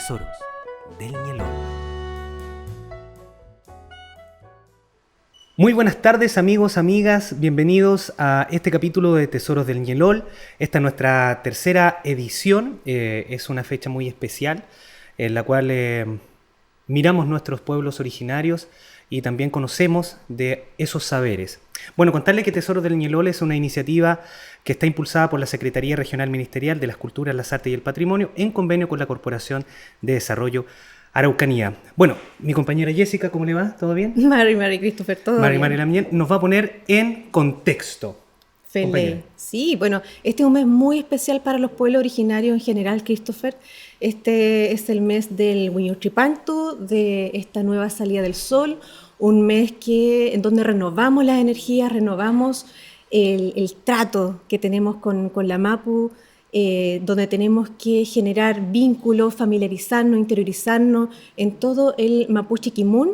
Tesoros del Ñelol. Muy buenas tardes, amigos, amigas, bienvenidos a este capítulo de Tesoros del Ñelol. Esta es nuestra tercera edición, es una fecha muy especial en la cual miramos nuestros pueblos originarios y también conocemos de esos saberes. Bueno, contarle que Tesoros del Ñelol es una iniciativa que está impulsada por la Secretaría Regional Ministerial de las Culturas, las Artes y el Patrimonio en convenio con la Corporación de Desarrollo Araucanía. Bueno, mi compañera Jessica, ¿cómo le va? ¿Todo bien? Mari, Christopher, todo bien. Mari Lamien nos va a poner en contexto. Feliz. Sí, bueno, este es un mes muy especial para los pueblos originarios en general, Christopher. Este es el mes del Huiñuchipantu, de esta nueva salida del sol, un mes en donde renovamos las energías, renovamos el trato que tenemos con la Mapu, donde tenemos que generar vínculos, familiarizarnos, interiorizarnos en todo el Mapuche Kimun.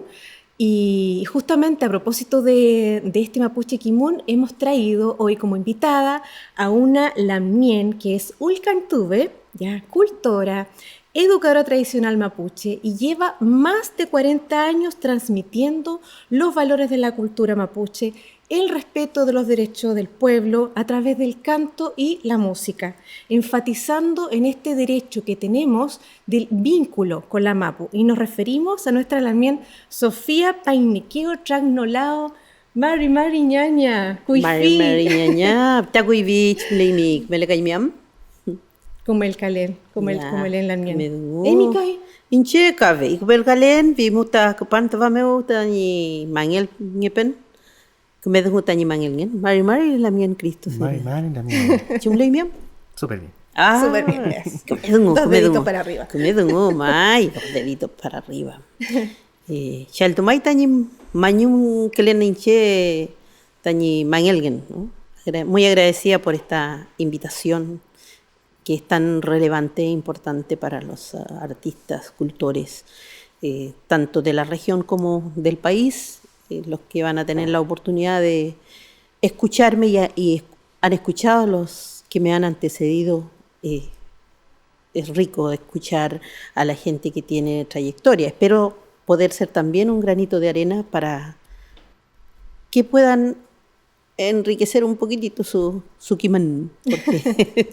Y justamente a propósito de este Mapuche Kimun, hemos traído hoy como invitada a una lamien que es Ulcantube, ya cultora, educadora tradicional mapuche y lleva más de 40 años transmitiendo los valores de la cultura mapuche, el respeto de los derechos del pueblo a través del canto y la música, enfatizando en este derecho que tenemos del vínculo con la Mapu. Y nos referimos a nuestra lamien Sofía Painiqueo Tragnolao, Mari ñaña, Mari ñaña, takuivich leimik, melekaimiam. Como el calén, como el en la mien. Emikai. Inche kave, ikbel kalen, vimuta kapantava meuta ni mangel ngepen. Kumeduta ni mangel ngen. Mari la mien Cristo. Mari la mien. Chumleimiam. Súper bien. Súper bien. Dos deditos para arriba. Mai, dos deditos para arriba. Shaltumay tani mañum kelen inche tani mangelgen, ¿no? Muy agradecida por esta invitación que es tan relevante e importante para los artistas, cultores, tanto de la región como del país, los que van a tener la oportunidad de escucharme y han escuchado a los que me han antecedido. Es rico escuchar a la gente que tiene trayectoria. Espero poder ser también un granito de arena para que puedan enriquecer un poquitito su Kiman.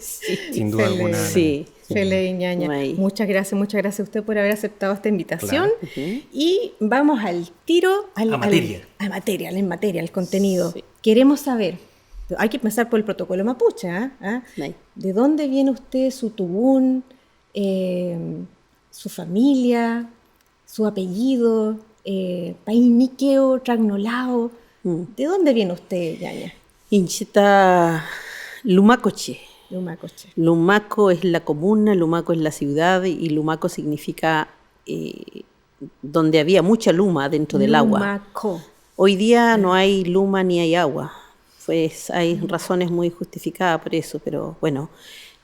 Sí, sin duda alguna. Sí. Feliz ñaña. Muchas gracias a usted por haber aceptado esta invitación. Claro. Y vamos al tiro, en materia, al contenido. Sí. Queremos saber, hay que empezar por el protocolo mapuche, ¿eh? ¿De dónde viene usted, su tubún, su familia, su apellido, Painiqueo Tragnolao? ¿De dónde viene usted, ñaña? Inchita Lumacoche. Lumaco es la comuna, Lumaco es la ciudad y Lumaco significa donde había mucha luma dentro del agua. Hoy día no hay luma ni hay agua. Pues hay razones muy justificadas por eso, pero bueno,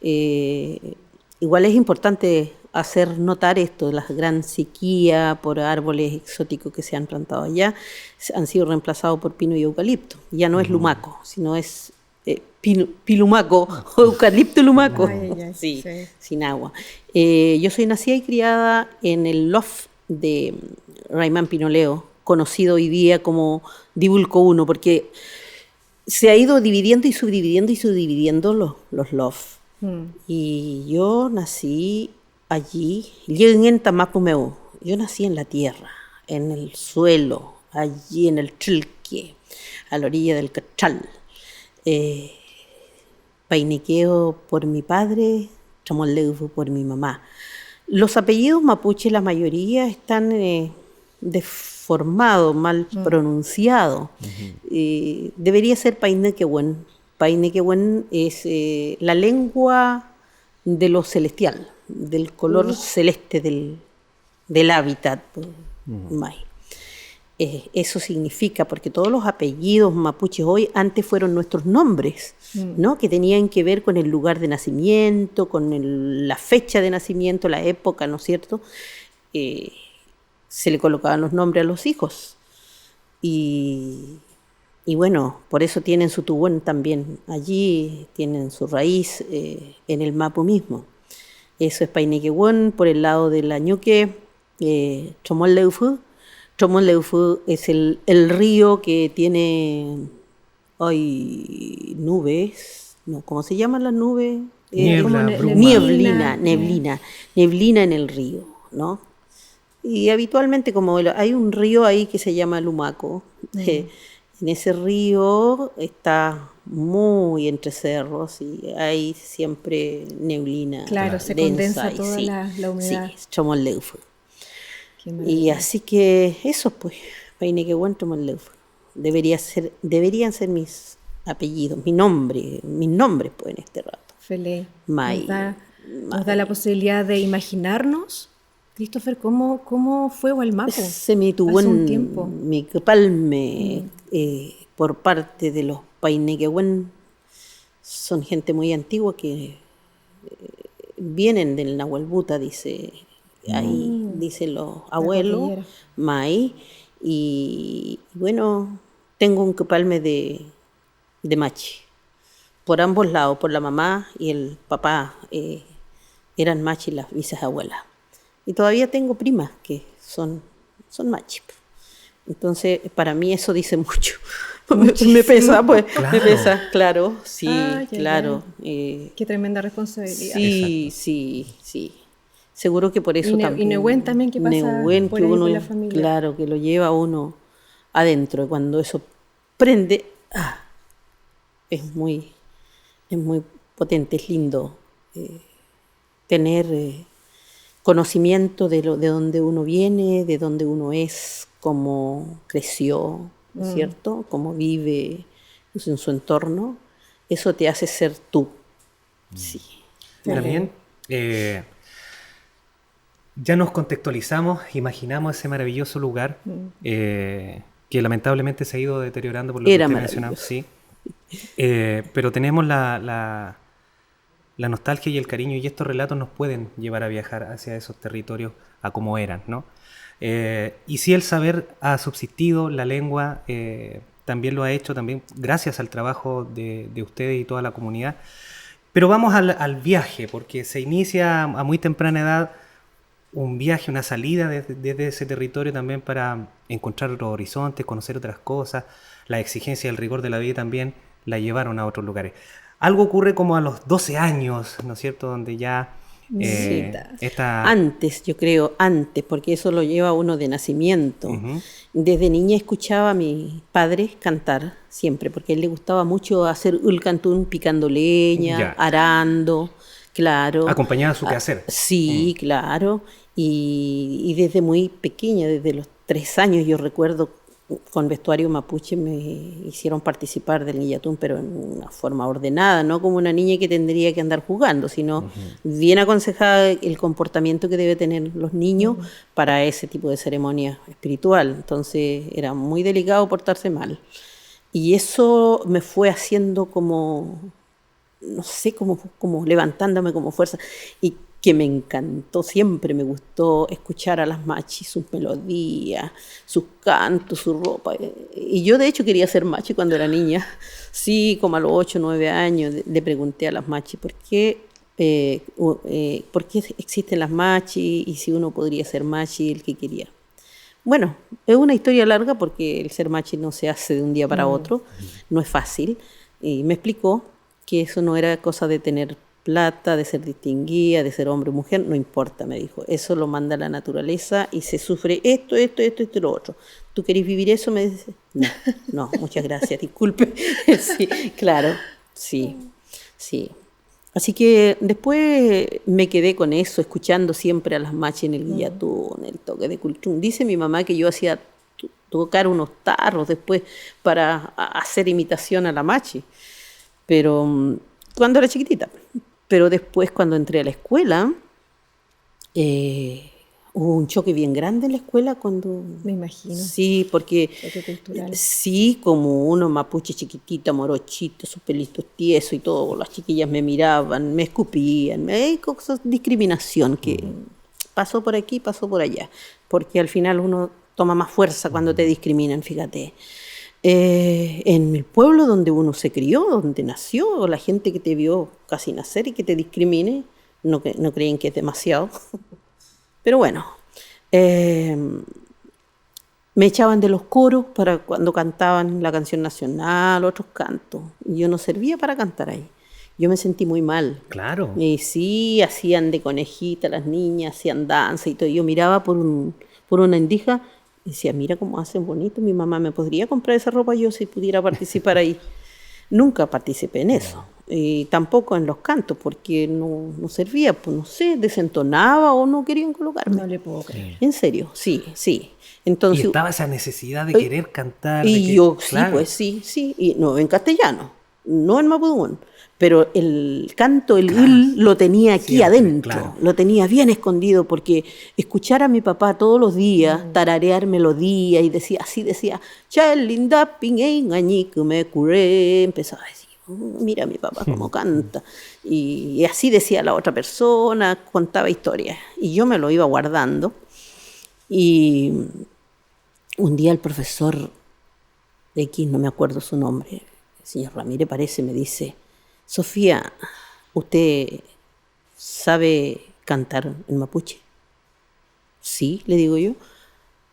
igual es importante hacer notar esto, la gran sequía por árboles exóticos que se han plantado allá, han sido reemplazados por pino y eucalipto. Ya no es lumaco, sino es pilumaco o eucalipto lumaco, sí, sin agua. Yo soy nacida y criada en el loft de Raimán Pinoleo, conocido hoy día como Dibulco 1, porque se ha ido dividiendo y subdividiendo los loft. Y yo nací allí, yo nací en la tierra, en el suelo, allí en el Chilque, a la orilla del Cachal. Painiqueo por mi padre, Chamoleufu por mi mamá. Los apellidos mapuche, la mayoría están deformados, mal pronunciados. Debería ser Painequehuen. Painequehuen es la lengua de lo celestial, del color celeste del hábitat. Eso significa, porque todos los apellidos mapuches hoy antes fueron nuestros nombres, ¿no? Que tenían que ver con el lugar de nacimiento, con la fecha de nacimiento, la época, ¿no es cierto? Se le colocaban los nombres a los hijos. Y bueno, por eso tienen su tubón también. Allí tienen su raíz en el Mapu mismo. Eso es Painequehuen. Por el lado de la Ñuque, Chomoleufu. Chomoleufu es el río que tiene nubes, no, ¿cómo se llaman las nubes? Niebla, bruma. Neblina en el río, ¿no? Y habitualmente como hay un río ahí que se llama Lumaco, en ese río está muy entre cerros y hay siempre neblina. Claro, se densa, condensa y toda sí, la humedad. Sí, Chomoleufu. Qué Y maravilla. así que eso pues, Painequehuen, Chomoleufu. Deberían ser mis apellidos, mis nombres pues en este rato. Feliz. May. Nos da la posibilidad de imaginarnos, Christopher, cómo fue Hualmaco Se me hace un tiempo. mi palme por parte de los Painequehuen. Son gente muy antigua que vienen del Nahuelbuta, dicen los abuelos, cordillera. May. Y bueno, tengo un palme de machi. Por ambos lados, por la mamá y el papá, eran machi las bisabuelas. Y todavía tengo primas que son machi. Entonces, para mí eso dice mucho. Me pesa, pues, Claro. me pesa, claro, sí, Ay, ay, claro. Qué tremenda responsabilidad. Sí. Seguro que por eso Y también. Nehuen también, que pasa Nehuen, por que ahí uno, con la familia. claro, que lo lleva uno adentro. Y cuando eso prende, es muy potente, es lindo tener conocimiento de dónde uno viene, de dónde uno es, cómo creció, ¿no es cierto? Cómo vive en su entorno. Eso te hace ser tú. Sí. También ya nos contextualizamos, imaginamos ese maravilloso lugar que lamentablemente se ha ido deteriorando por lo Era que usted mencionaba. Sí. Pero tenemos la nostalgia y el cariño, y estos relatos nos pueden llevar a viajar hacia esos territorios a como eran, ¿no? Y si el saber ha subsistido, la lengua también lo ha hecho, también gracias al trabajo de ustedes y toda la comunidad. Pero vamos al viaje, porque se inicia a muy temprana edad un viaje, una salida desde ese territorio también para encontrar otros horizontes, conocer otras cosas. La exigencia y el rigor de la vida también la llevaron a otros lugares. Algo ocurre como a los 12 años, ¿no es cierto?, donde ya Antes, yo creo, porque eso lo lleva uno de nacimiento. Ujú. Desde niña escuchaba a mi padre cantar siempre, porque a él le gustaba mucho hacer el cantún picando leña, Ya. arando, claro. Acompañaba su quehacer. Sí, claro. Y desde muy pequeña, desde los 3 años, yo recuerdo con vestuario mapuche me hicieron participar del guillatún, pero en una forma ordenada, no como una niña que tendría que andar jugando, sino bien aconsejada el comportamiento que debe tener los niños para ese tipo de ceremonia espiritual. Entonces era muy delicado portarse mal. Y eso me fue haciendo como, no sé, como levantándome como fuerza. Y que me encantó, siempre me gustó escuchar a las machis, sus melodías, sus cantos, su ropa. Y yo de hecho quería ser machi cuando era niña. Sí, como a los 8 o 9 años le pregunté a las machis por qué existen las machis y si uno podría ser machi el que quería. Bueno, es una historia larga porque el ser machi no se hace de un día para otro, no es fácil. Y me explicó que eso no era cosa de tener plata, de ser distinguida, de ser hombre o mujer, no importa, me dijo. Eso lo manda la naturaleza y se sufre esto y lo otro. ¿Tú querés vivir eso? Me dice. No, muchas gracias, disculpe. Sí, claro, sí. Así que después me quedé con eso, escuchando siempre a las machis en el guillatún, el toque de cultún. Dice mi mamá que yo hacía tocar unos tarros después para hacer imitación a la machi, pero cuando era chiquitita. Pero después, cuando entré a la escuela, hubo un choque bien grande en la escuela cuando... Me imagino. Sí, porque... Choque cultural. Sí, como uno mapuche chiquitita, morochito, sus pelitos tiesos y todo, las chiquillas me miraban, me escupían, cosas, discriminación que pasó por aquí, pasó por allá. Porque al final uno toma más fuerza cuando te discriminan, fíjate. En el pueblo donde uno se crió, donde nació, la gente que te vio casi nacer y que te discrimine, no creen que es demasiado. Pero bueno, me echaban de los coros para cuando cantaban la canción nacional, otros cantos. Y yo no servía para cantar ahí. Yo me sentí muy mal. Claro. Y sí, hacían de conejita las niñas, hacían danza y todo. Yo miraba por una endija y decía, mira cómo hacen bonito. Mi mamá me podría comprar esa ropa yo si pudiera participar ahí. Nunca participé en eso. Y tampoco en los cantos, porque no servía, pues no sé, desentonaba o no querían colocarme. No le puedo creer. En serio, sí. Y Entonces, estaba esa necesidad de querer cantar. y yo, claro. sí, y no en castellano, no en mapudungún, pero el canto, el Claro. il, lo tenía aquí Siempre, adentro, claro. lo tenía bien escondido, porque escuchar a mi papá todos los días tararear melodía y así decía, chalinda pinguén añique me curé, empezaba a decir, mira a mi papá cómo canta, y así decía la otra persona, contaba historias, y yo me lo iba guardando, y un día el profesor X, no me acuerdo su nombre, el señor Ramírez parece, me dice, Sofía, ¿usted sabe cantar en mapuche? Sí, le digo yo,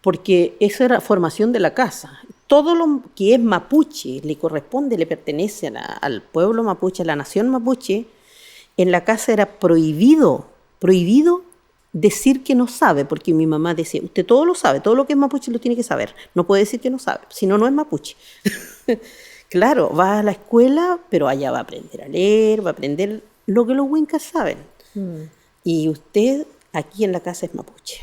porque esa era formación de la casa. Todo lo que es mapuche le corresponde, le pertenece al pueblo mapuche, a la nación mapuche. En la casa era prohibido decir que no sabe, porque mi mamá decía, usted todo lo sabe, todo lo que es mapuche lo tiene que saber, no puede decir que no sabe, si no, no es mapuche. Claro, va a la escuela, pero allá va a aprender a leer, va a aprender lo que los huincas saben. Y usted aquí en la casa es mapuche.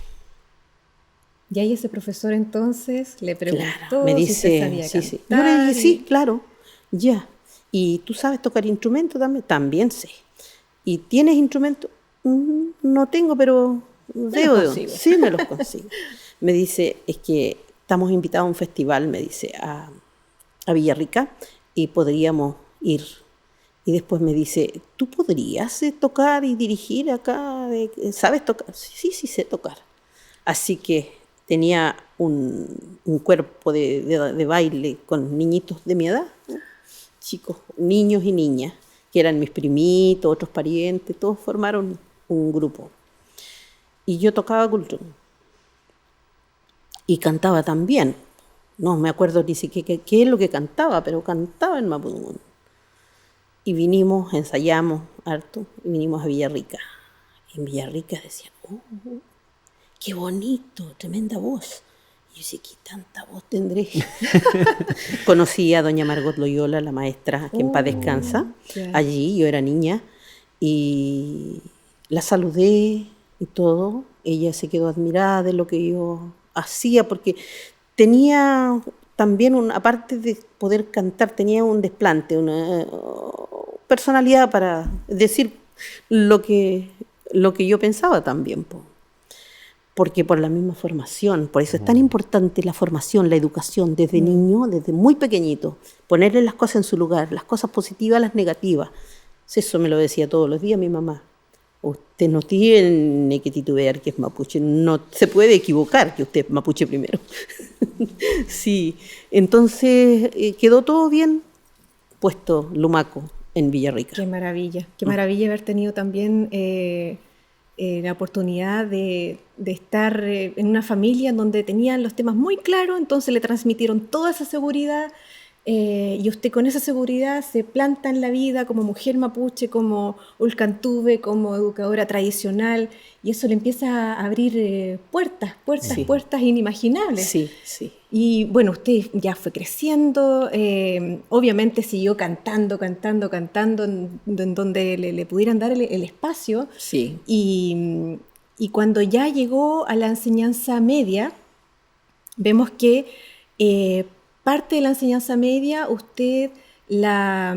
Y ahí ese profesor entonces le preguntó Claro, me dice, si usted sabía sí. cantar. Yo le dije, y- sí, claro, ya. ¿Y tú sabes tocar instrumento también? También sé. ¿Y tienes instrumento? No tengo, pero veo de dónde. consigo. Sí, me los consigo. Me dice, es que estamos invitados a un festival, me dice, a Villarrica y podríamos ir. Y después me dice, ¿tú podrías tocar y dirigir acá? ¿Sabes tocar? Sí, sé tocar. Así que tenía un cuerpo de baile con niñitos de mi edad, ¿no? Chicos, niños y niñas, que eran mis primitos, otros parientes, todos formaron un grupo. Y yo tocaba cultrún. Y cantaba también. No me acuerdo ni siquiera qué es lo que cantaba, pero cantaba en mapudungún. Y vinimos, ensayamos harto, y vinimos a Villarrica. Y en Villarrica decían, qué bonito, tremenda voz. Y yo decía, ¿qué tanta voz tendré? Conocí a doña Margot Loyola, la maestra, que en paz descansa. ya. Allí yo era niña y la saludé y todo. Ella se quedó admirada de lo que yo hacía, porque tenía también, aparte de poder cantar, tenía un desplante, una personalidad para decir lo que yo pensaba también, po. Porque por la misma formación, por eso es tan importante la formación, la educación desde niño, desde muy pequeñito, ponerle las cosas en su lugar, las cosas positivas, las negativas. Eso me lo decía todos los días mi mamá. Usted no tiene que titubear que es mapuche, no se puede equivocar que usted es mapuche primero. Sí, entonces quedó todo bien puesto Lumaco en Villarrica. Qué maravilla haber tenido también la oportunidad de estar en una familia en donde tenían los temas muy claros, entonces le transmitieron toda esa seguridad y usted con esa seguridad se planta en la vida como mujer mapuche, como ulcantube, como educadora tradicional, y eso le empieza a abrir puertas Sí. puertas inimaginables. Sí. Y bueno, usted ya fue creciendo, obviamente siguió cantando en donde le pudieran dar el espacio. Sí. Y cuando ya llegó a la enseñanza media, vemos que parte de la enseñanza media usted la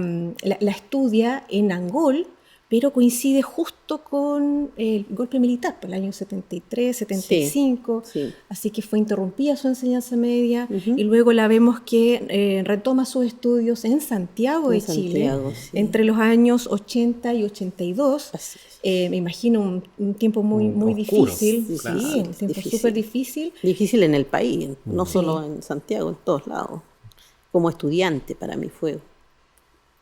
estudia en Angol, pero coincide justo con el golpe militar, por el año 73, 75, Sí. así que fue interrumpida su enseñanza media, Ujú. y luego la vemos que retoma sus estudios en Santiago de En Santiago, Chile, sí. entre los años 80 y 82. Así es. Me imagino un tiempo muy Oscuro, difícil, sí, sí, claro. un tiempo Difícil. súper difícil. Difícil en el país, no Sí. solo en Santiago, en todos lados. Como estudiante para mí fue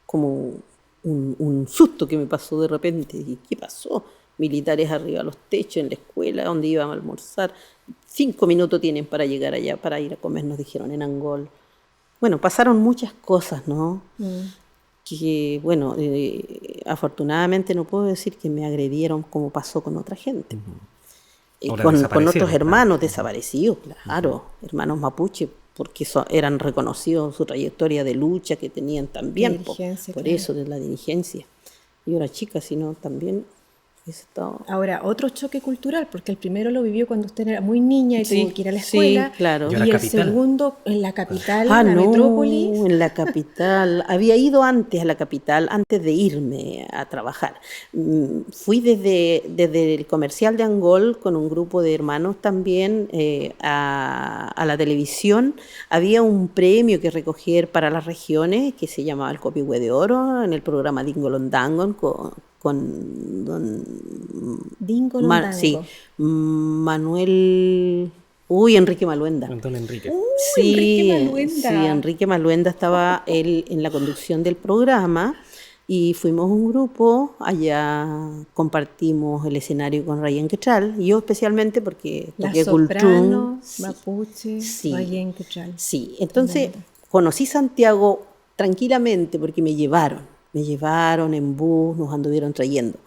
como un susto que me pasó de repente. ¿Y qué pasó? militares arriba a los techos, en la escuela donde íbamos a almorzar. 5 minutos tienen para llegar allá, para ir a comer, nos dijeron en Angol. Bueno, pasaron muchas cosas, ¿no? Que, bueno, afortunadamente no puedo decir que me agredieron como pasó con otra gente. Con otros hermanos desaparecidos, claro, hermanos mapuche, porque eran reconocidos su trayectoria de lucha que tenían también, por claro. Eso de la dirigencia. Yo era chica, sino también estado... Ahora, otro choque cultural, porque el primero lo vivió cuando usted era muy niña y tuvo que ir a la escuela. Sí, claro. Y el segundo en la capital, en la metrópolis. En la capital. Había ido antes a la capital, antes de irme a trabajar. Fui desde el comercial de Angol con un grupo de hermanos también a la televisión. Había un premio que recoger para las regiones que se llamaba el Copihue de Oro en el programa Dingolondangon con don Manuel Enrique Maluenda. Don Enrique. Enrique Maluenda. Sí, Enrique Maluenda estaba él en la conducción del programa y fuimos un grupo, allá compartimos el escenario con Rayen Quechal, y yo especialmente porque toqué soprano, mapuche, Rayen Quechal. Sí, entonces conocí Santiago tranquilamente porque me llevaron en bus, nos anduvieron trayendo.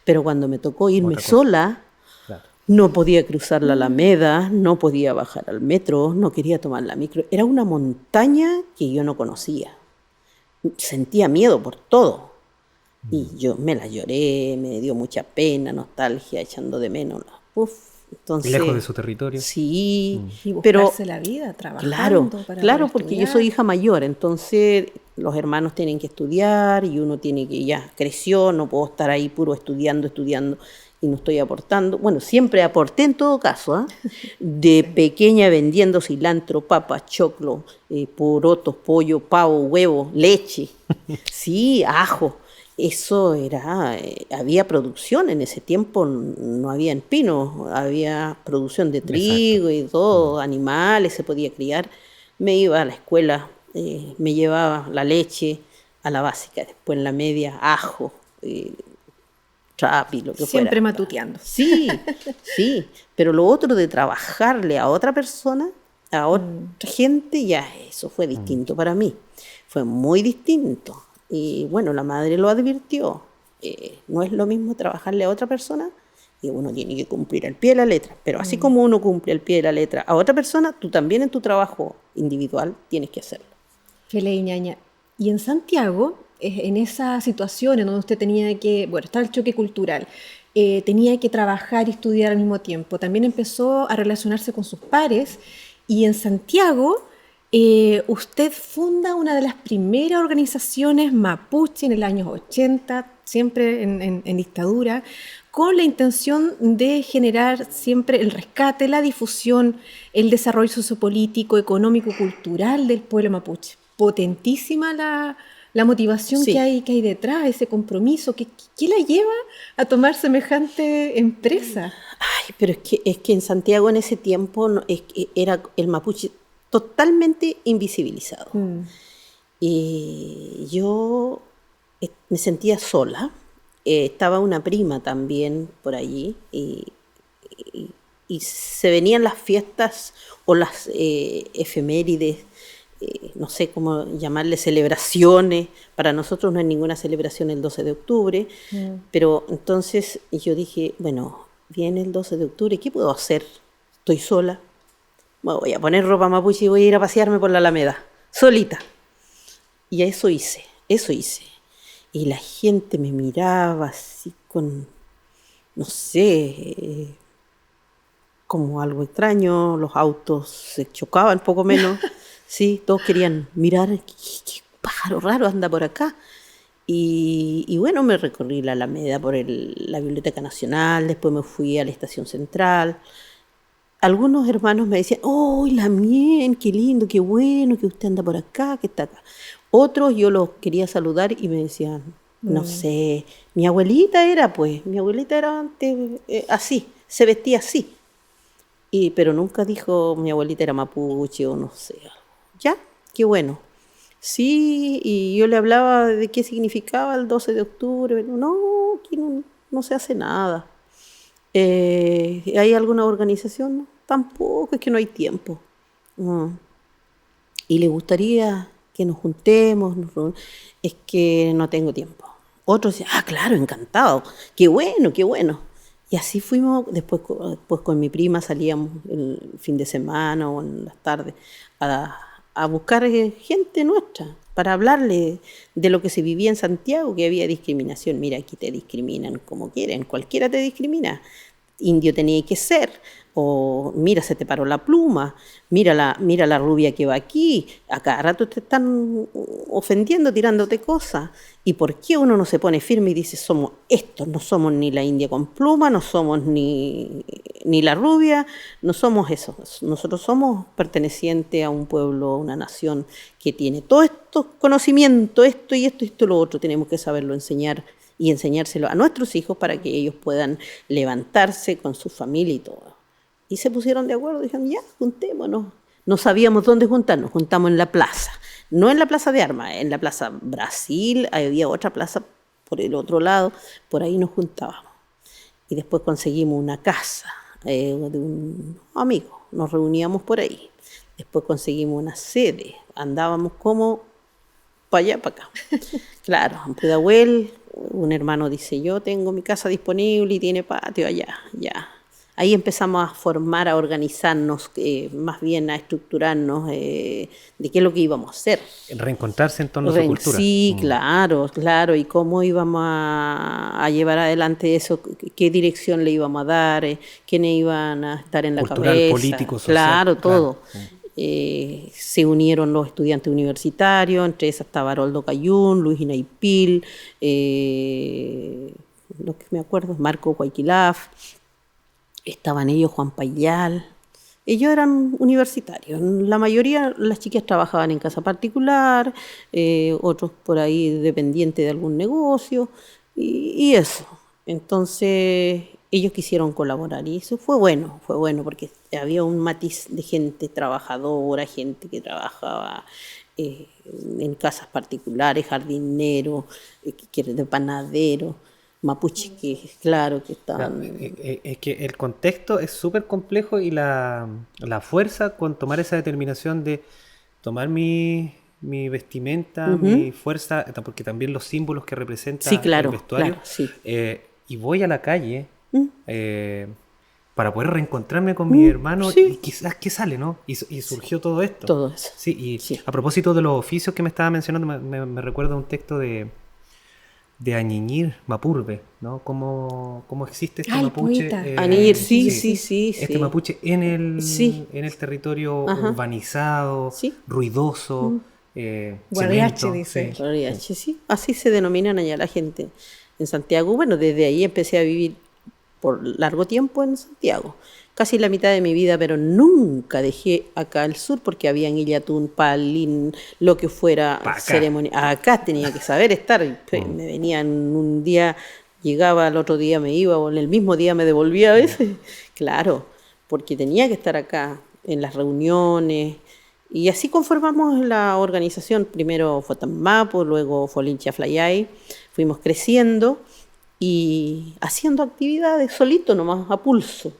Pero cuando me tocó irme sola, claro, no podía cruzar la Alameda, no podía bajar al metro, no quería tomar la micro. Era una montaña que yo no conocía. Sentía miedo por todo. Y yo me la lloré, me dio mucha pena, nostalgia, echando de menos. Entonces, lejos de su territorio. Sí, y buscarse la vida, trabajando. Claro, porque yo soy hija mayor, entonces los hermanos tienen que estudiar y uno tiene que, ya creció, no puedo estar ahí puro estudiando y no estoy aportando. Bueno, siempre aporté en todo caso, de pequeña vendiendo cilantro, papas, choclo, porotos, pollo, pavo, huevo, leche, sí, ajo. Eso era, había producción en ese tiempo, no había pino, había producción de trigo. Exacto. Y todo, animales se podía criar. Me iba a la escuela, me llevaba la leche a la básica, después en la media ajo, trapi, lo que fuera. Siempre matuteando. Sí, pero lo otro de trabajarle a otra persona, a otra gente, ya eso fue distinto para mí, fue muy distinto. Y bueno, la madre lo advirtió, no es lo mismo trabajarle a otra persona, y uno tiene que cumplir al pie de la letra, pero así como uno cumple al pie de la letra a otra persona, tú también en tu trabajo individual tienes que hacerlo. Fele Ñaña, y en Santiago, en esa situación en donde usted tenía que, está el choque cultural, tenía que trabajar y estudiar al mismo tiempo, también empezó a relacionarse con sus pares, y en Santiago usted funda una de las primeras organizaciones mapuche en el año 80, siempre en dictadura, con la intención de generar siempre el rescate, la difusión, el desarrollo sociopolítico, económico, cultural del pueblo mapuche. Potentísima la motivación que hay detrás, ese compromiso. ¿Qué la lleva a tomar semejante empresa? Ay, pero es que en Santiago en ese tiempo era el mapuche totalmente invisibilizado. Y yo me sentía sola. Estaba una prima también por allí y se venían las fiestas o las efemérides, no sé cómo llamarle, celebraciones. Para nosotros no hay ninguna celebración el 12 de octubre, pero entonces yo dije, bueno, viene el 12 de octubre, ¿qué puedo hacer? Estoy sola. Voy a poner ropa mapuche y voy a ir a pasearme por la Alameda, solita. Y eso hice. Y la gente me miraba así con, no sé, como algo extraño, los autos se chocaban poco menos, sí, todos querían mirar, ¿qué pájaro raro anda por acá? Y bueno, me recorrí la Alameda por la Biblioteca Nacional, después me fui a la Estación Central. Algunos hermanos me decían, ¡oh, Lamien, qué lindo, qué bueno que usted anda por acá, que está acá! Otros yo los quería saludar y me decían, no sé, mi abuelita era antes así, se vestía así. Pero nunca dijo mi abuelita era mapuche o no sé. ¿Ya? Qué bueno. Sí, y yo le hablaba de qué significaba el 12 de octubre. No, aquí no se hace nada. ¿Hay alguna organización? No, tampoco, es que no hay tiempo. Mm. Y le gustaría que nos juntemos, es que no tengo tiempo. Otros decían, claro, encantado, qué bueno, qué bueno. Y así fuimos, después con mi prima salíamos el fin de semana o en las tardes a buscar gente nuestra para hablarle de lo que se vivía en Santiago, que había discriminación. Mira, aquí te discriminan como quieren, cualquiera te discrimina. Indio tenía que ser, o mira, se te paró la pluma, mira la rubia que va aquí, a cada rato te están ofendiendo, tirándote cosas. ¿Y por qué uno no se pone firme y dice, somos estos, no somos ni la india con pluma, no somos ni la rubia, no somos eso? Nosotros somos pertenecientes a un pueblo, a una nación que tiene todos estos conocimientos, esto y esto y esto y lo otro, tenemos que saberlo enseñar y enseñárselo a nuestros hijos para que ellos puedan levantarse con su familia y todo. Y se pusieron de acuerdo, dijeron, ya, juntémonos. No sabíamos dónde juntarnos, juntamos en la plaza. No en la plaza de Armas, en la plaza Brasil, había otra plaza por el otro lado, por ahí nos juntábamos. Y después conseguimos una casa de un amigo, nos reuníamos por ahí. Después conseguimos una sede, andábamos como para allá, para acá. Claro, en Pudahuel, un hermano dice, yo tengo mi casa disponible y tiene patio allá, ya. Ahí empezamos a formar, a organizarnos, más bien a estructurarnos de qué es lo que íbamos a hacer. Reencontrarse en torno a su cultura. Sí, claro, y cómo íbamos a llevar adelante eso, qué dirección le íbamos a dar, quiénes iban a estar en la cultural, cabeza. Político, social. Claro, todo. Se unieron los estudiantes universitarios, entre esas estaba Haroldo Cayún, Luis Inaipil, lo que me acuerdo es Marco Guayquilaf, estaban ellos, Juan Payal. Ellos eran universitarios, la mayoría, las chicas trabajaban en casa particular, otros por ahí dependientes de algún negocio, y eso. Entonces ellos quisieron colaborar y eso fue bueno porque había un matiz de gente trabajadora, gente que trabajaba en casas particulares, jardineros, de panaderos, mapuches que claro que estaban... Es que el contexto es súper complejo y la fuerza con tomar esa determinación de tomar mi vestimenta, mi fuerza, porque también los símbolos que representa el vestuario, y voy a la calle para poder reencontrarme con mi hermano y quizás que sale, ¿no? Y surgió todo esto. Todo eso. Sí, a propósito de los oficios que me estaba mencionando, me recuerda un texto de Añiñir Mapurbe, ¿no? Cómo existe este mapuche. Añiñir, sí. Este mapuche en el territorio urbanizado, ruidoso. Guariache, dice. Guariache, sí. Así se denominan allá la gente en Santiago. Bueno, desde ahí empecé a vivir por largo tiempo en Santiago. Casi la mitad de mi vida, pero nunca dejé acá al sur porque había en Illatún, Palín, lo que fuera ceremonia. Acá tenía que saber estar. Me venían un día, llegaba, al otro día me iba, o en el mismo día me devolvía a veces. Claro, porque tenía que estar acá en las reuniones. Y así conformamos la organización. Primero fue Tammapo, luego fue Lincha Flayay. Fuimos creciendo y haciendo actividades solito nomás, a pulso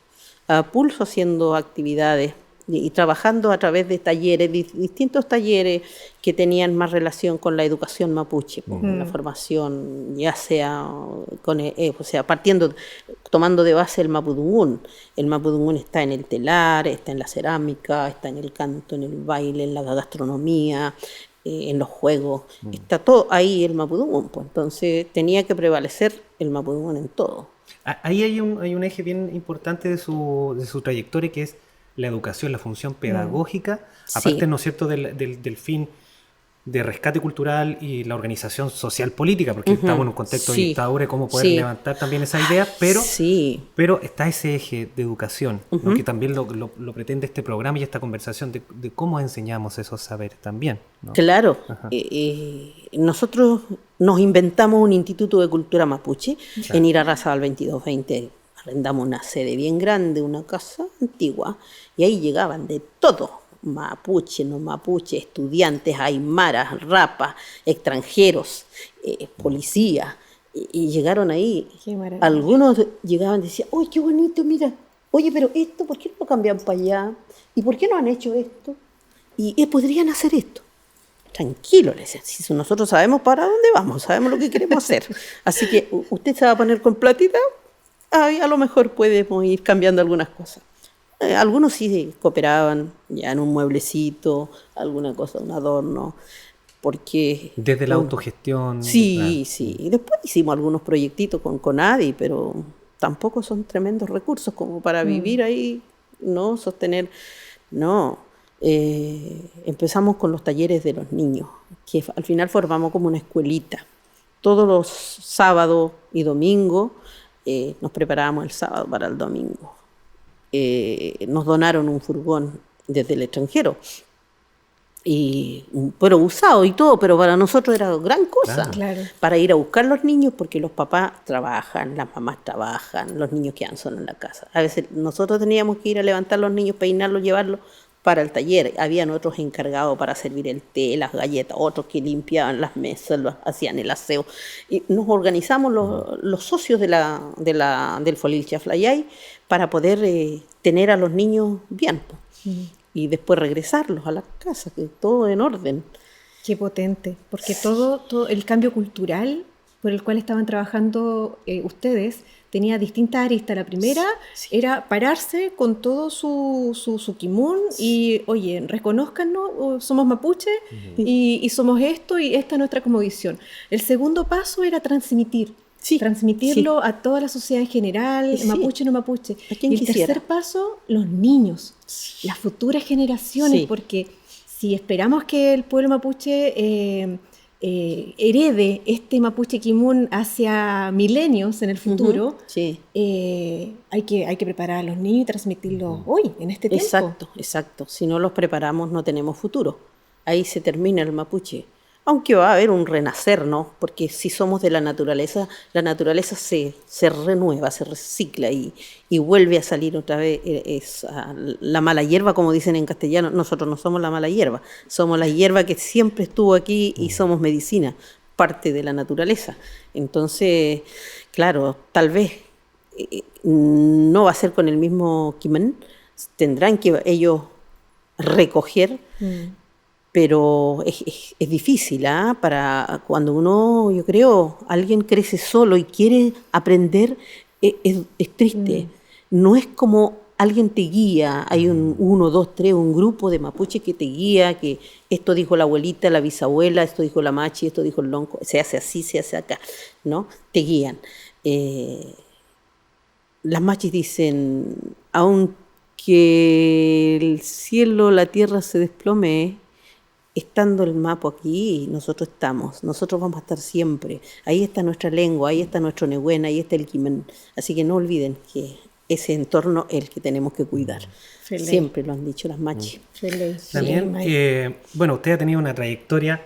haciendo actividades y trabajando a través de talleres, distintos talleres que tenían más relación con la educación mapuche, con la formación, ya sea tomando de base el mapudungún. El mapudungún está en el telar, está en la cerámica, está en el canto, en el baile, en la gastronomía, en los juegos, está todo ahí el mapudungún, pues. Entonces tenía que prevalecer el mapudungún en todo. Ahí hay un eje bien importante de su trayectoria, que es la educación, la función pedagógica, aparte, ¿no es cierto?, del fin de rescate cultural y la organización social política, porque estamos en un contexto de dictadura y cómo poder levantar también esa idea, pero está ese eje de educación, ¿no?, que también lo pretende este programa y esta conversación de cómo enseñamos esos saberes también, ¿no? Claro, nosotros nos inventamos un instituto de cultura mapuche en Irarrázaval 2220. Arrendamos una sede bien grande, una casa antigua, y ahí llegaban de todo, mapuche, no mapuche, estudiantes, aymaras, rapas, extranjeros, policía, Y llegaron ahí. Qué maravilla. Algunos llegaban y decían, ¡oye, qué bonito, mira! Oye, pero esto, ¿por qué no lo cambian para allá? ¿Y por qué no han hecho esto? Y podrían hacer esto. Tranquilo, le decían, si nosotros sabemos para dónde vamos, sabemos lo que queremos hacer. Así que usted se va a poner con platita, ahí a lo mejor podemos ir cambiando algunas cosas. Algunos sí cooperaban ya en un mueblecito, alguna cosa, un adorno, porque... Desde la autogestión. Sí, claro. sí. Y después hicimos algunos proyectitos con Conadi, pero tampoco son tremendos recursos como para vivir ahí, ¿no? Sostener, no. Empezamos con los talleres de los niños, que al final formamos como una escuelita. Todos los sábados y domingos nos preparábamos el sábado para el domingo. Nos donaron un furgón desde el extranjero, pero usado y todo, pero para nosotros era gran cosa. Claro. Para ir a buscar los niños, porque los papás trabajan, las mamás trabajan, los niños quedan solos en la casa. A veces nosotros teníamos que ir a levantar los niños, peinarlos, llevarlos para el taller. Habían otros encargados para servir el té, las galletas, otros que limpiaban las mesas, hacían el aseo. Y nos organizamos los socios del Folil Chaflayay para poder tener a los niños bien. Y después regresarlos a la casa, que todo en orden. Qué potente, porque todo el cambio cultural por el cual estaban trabajando ustedes tenía distintas aristas. La primera era pararse con todo su kimun y, oye, reconózcanos, somos mapuche y somos esto y esta es nuestra cosmovisión. El segundo paso era transmitirlo a toda la sociedad en general, mapuche no mapuche. Y el tercer paso, los niños, las futuras generaciones, porque si esperamos que el pueblo mapuche herede este mapuche kimun hacia milenios en el futuro, hay que preparar a los niños y transmitirlos hoy, en este tiempo. Exacto. Si no los preparamos no tenemos futuro. Ahí se termina el mapuche. Aunque va a haber un renacer, ¿no? Porque si somos de la naturaleza se renueva, se recicla y vuelve a salir otra vez la mala hierba, como dicen en castellano. Nosotros no somos la mala hierba, somos la hierba que siempre estuvo aquí y somos medicina, parte de la naturaleza. Entonces, claro, tal vez no va a ser con el mismo quimen, tendrán que ellos recoger. Pero es difícil, para cuando uno, yo creo, alguien crece solo y quiere aprender, es triste. No es como alguien te guía, hay un 1, 2, 3, un grupo de mapuche que te guía, que esto dijo la abuelita, la bisabuela, esto dijo la machi, esto dijo el lonco, se hace así, se hace acá, ¿no? Te guían. Las machis dicen, aunque el cielo, la tierra se desplome, estando el mapo aquí, nosotros vamos a estar siempre. Ahí está nuestra lengua, ahí está nuestro nehuén, ahí está el quimen. Así que no olviden que ese entorno es el que tenemos que cuidar. Siempre lo han dicho las machis. También, bueno, usted ha tenido una trayectoria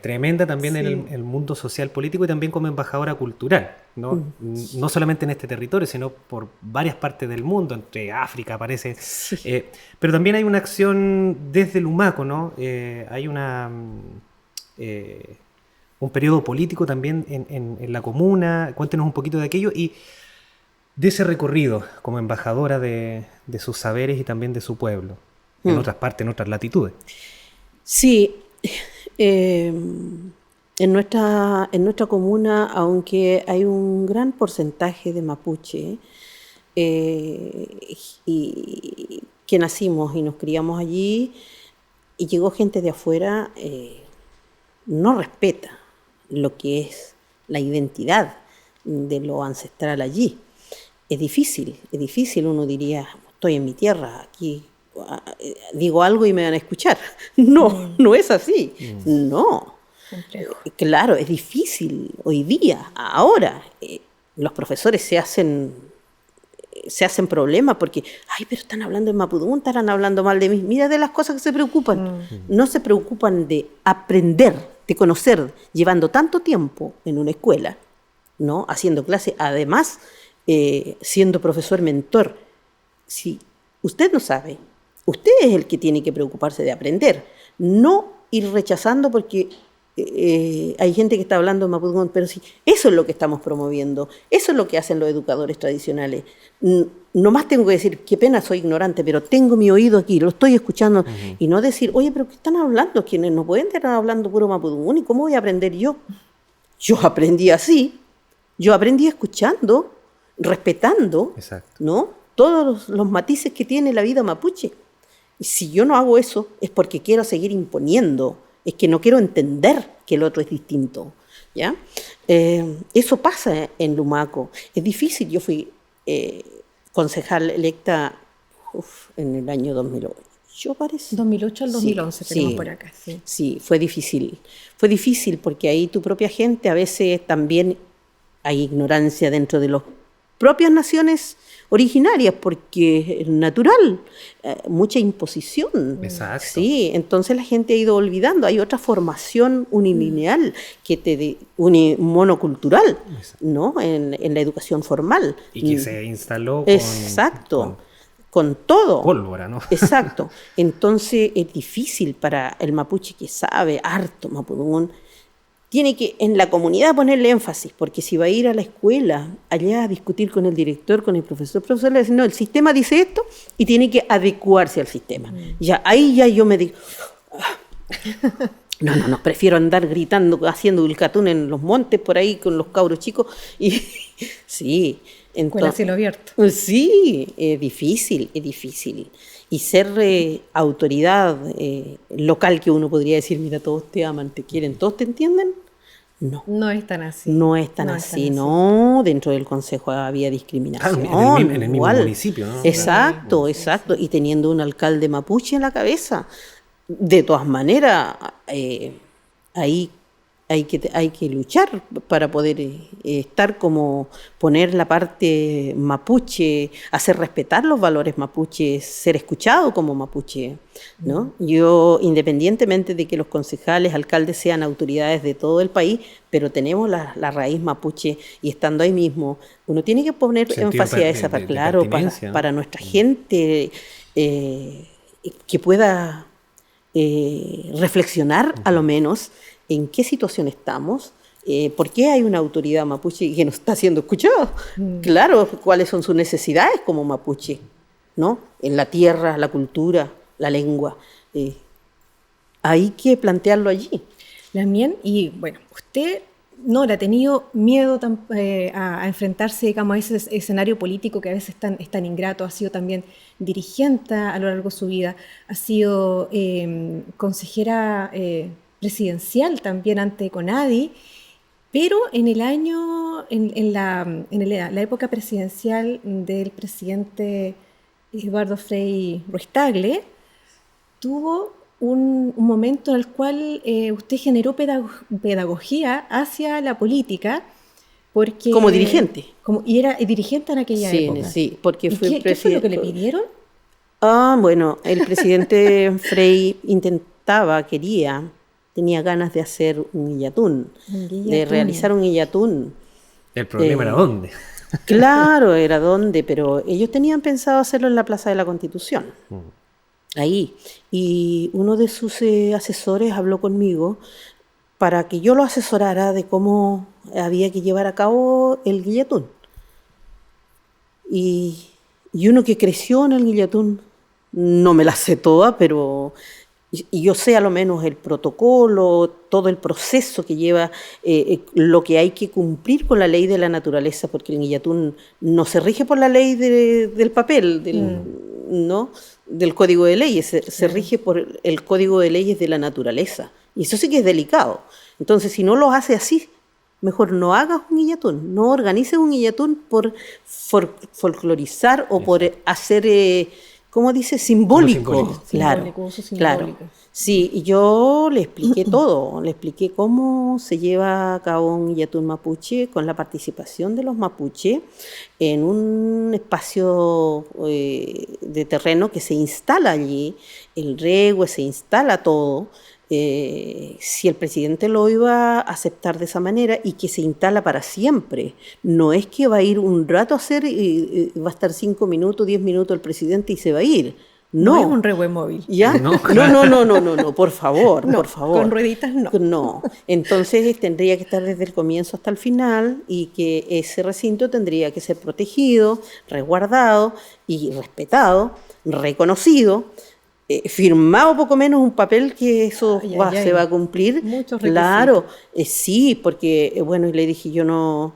tremenda también en el mundo social político y también como embajadora cultural, ¿no? No solamente en este territorio, sino por varias partes del mundo, entre África parece. Pero también hay una acción desde el Humaco, ¿no? Hay un periodo político también en la comuna. Cuéntenos un poquito de aquello y de ese recorrido como embajadora de sus saberes y también de su pueblo, en otras partes, en otras latitudes. Sí. En nuestra comuna, aunque hay un gran porcentaje de mapuche y que nacimos y nos criamos allí y llegó gente de afuera, no respeta lo que es la identidad de lo ancestral allí. Es difícil, uno diría, estoy en mi tierra, aquí digo algo y me van a escuchar. No es así. No. Claro, es difícil hoy día, ahora. Los profesores se hacen problemas porque, pero están hablando en mapudún, estarán hablando mal de mí. Mira de las cosas que se preocupan. No se preocupan de aprender, de conocer, llevando tanto tiempo en una escuela, ¿no? Haciendo clase, además, siendo profesor mentor. Si usted no sabe, usted es el que tiene que preocuparse de aprender, no ir rechazando porque hay gente que está hablando mapudungún, pero sí, eso es lo que estamos promoviendo, eso es lo que hacen los educadores tradicionales. Nomás tengo que decir, qué pena, soy ignorante, pero tengo mi oído aquí, lo estoy escuchando, y no decir, oye, pero ¿qué están hablando? Quienes no pueden estar hablando puro mapudungún, ¿y cómo voy a aprender yo? Yo aprendí así, yo aprendí escuchando, respetando, Exacto. ¿no? Todos los matices que tiene la vida mapuche. Y si yo no hago eso, es porque quiero seguir imponiendo, es que no quiero entender que el otro es distinto, ¿ya? Eso pasa en Lumaco. Es difícil. Yo fui concejal electa en el año 2008, parece. 2008 al 2011 Sí, tenemos sí, por acá. Sí. sí, fue difícil. Fue difícil porque ahí tu propia gente, a veces también hay ignorancia dentro de las propias naciones originarias, porque es natural, mucha imposición. Exacto. Sí, entonces la gente ha ido olvidando. Hay otra formación unilineal, monocultural, ¿no? En la educación formal. Y que se instaló Exacto, con todo. pólvora, ¿no? Exacto. Entonces es difícil para el mapuche que sabe harto mapudungún. Tiene que en la comunidad ponerle énfasis, porque si va a ir a la escuela allá a discutir con el director, con el profesor le dice, no, el sistema dice esto y tiene que adecuarse al sistema. Ya, ahí ya yo me digo, no, prefiero andar gritando, haciendo ulcatún en los montes por ahí con los cabros chicos. Y sí, Escuela a cielo abierto. sí, es difícil, es difícil. Y ser autoridad local, que uno podría decir, mira, todos te aman, te quieren, todos te entienden, no. No es tan así. No es tan así, no. Dentro del consejo había discriminación. En el mismo municipio, ¿no? Exacto, exacto. Y teniendo un alcalde mapuche en la cabeza. De todas maneras, ahí hay que luchar para poder estar como poner la parte mapuche, hacer respetar los valores mapuches, ser escuchado como mapuche, ¿no? Yo, independientemente de que los concejales, alcaldes sean autoridades de todo el país, pero tenemos la raíz mapuche y estando ahí mismo, uno tiene que poner énfasis a esa, claro, ¿no? para nuestra gente que pueda reflexionar a lo menos en qué situación estamos, por qué hay una autoridad mapuche que no está siendo escuchada. Claro, cuáles son sus necesidades como mapuche, ¿no? En la tierra, la cultura, la lengua. Hay que plantearlo allí. Lamien, y bueno, usted, Nora, ha tenido miedo a enfrentarse, digamos, a ese escenario político que a veces es tan ingrato, ha sido también dirigente a lo largo de su vida, ha sido consejera presidencial también ante CONADI, pero en la época presidencial del presidente Eduardo Frei Ruiz-Tagle, tuvo un momento en el cual usted generó pedagogía hacia la política, porque como dirigente. Y era dirigente en aquella época. Sí, porque fue ¿Qué fue lo que le pidieron? Bueno, el presidente Frei tenía ganas de hacer un guillatún, de realizar un guillatún. El problema era dónde. Claro, era dónde, pero ellos tenían pensado hacerlo en la Plaza de la Constitución. Ahí. Y uno de sus asesores habló conmigo para que yo lo asesorara de cómo había que llevar a cabo el guillatún. Y uno que creció en el guillatún, no me la sé toda, pero yo sé a lo menos el protocolo, todo el proceso que lleva, lo que hay que cumplir con la ley de la naturaleza, porque el guillatún no se rige por la ley del papel, ¿no? Del código de leyes, se rige por el código de leyes de la naturaleza. Y eso sí que es delicado. Entonces, si no lo hace así, mejor no hagas un guillatún, no organices un guillatún por folclorizar o por hacer, ¿cómo dice? Simbólico. Claro, uso simbólico. Claro. Sí, y yo le expliqué todo, le expliqué cómo se lleva a cabo un guillatún mapuche con la participación de los mapuche en un espacio de terreno que se instala allí, el regue, se instala todo. Si el presidente lo iba a aceptar de esa manera y que se instala para siempre, no es que va a ir un rato a hacer y va a estar 5 minutos, 10 minutos el presidente y se va a ir. No es No, un rehue móvil. ¿ya? No, No, por favor, No, por favor. con rueditas no. No, entonces tendría que estar desde el comienzo hasta el final y que ese recinto tendría que ser protegido, resguardado y respetado, reconocido, firmado poco menos un papel que eso Ay, ay, se ay. va a cumplir. Muchos Claro, sí, porque, bueno, y le dije, yo no,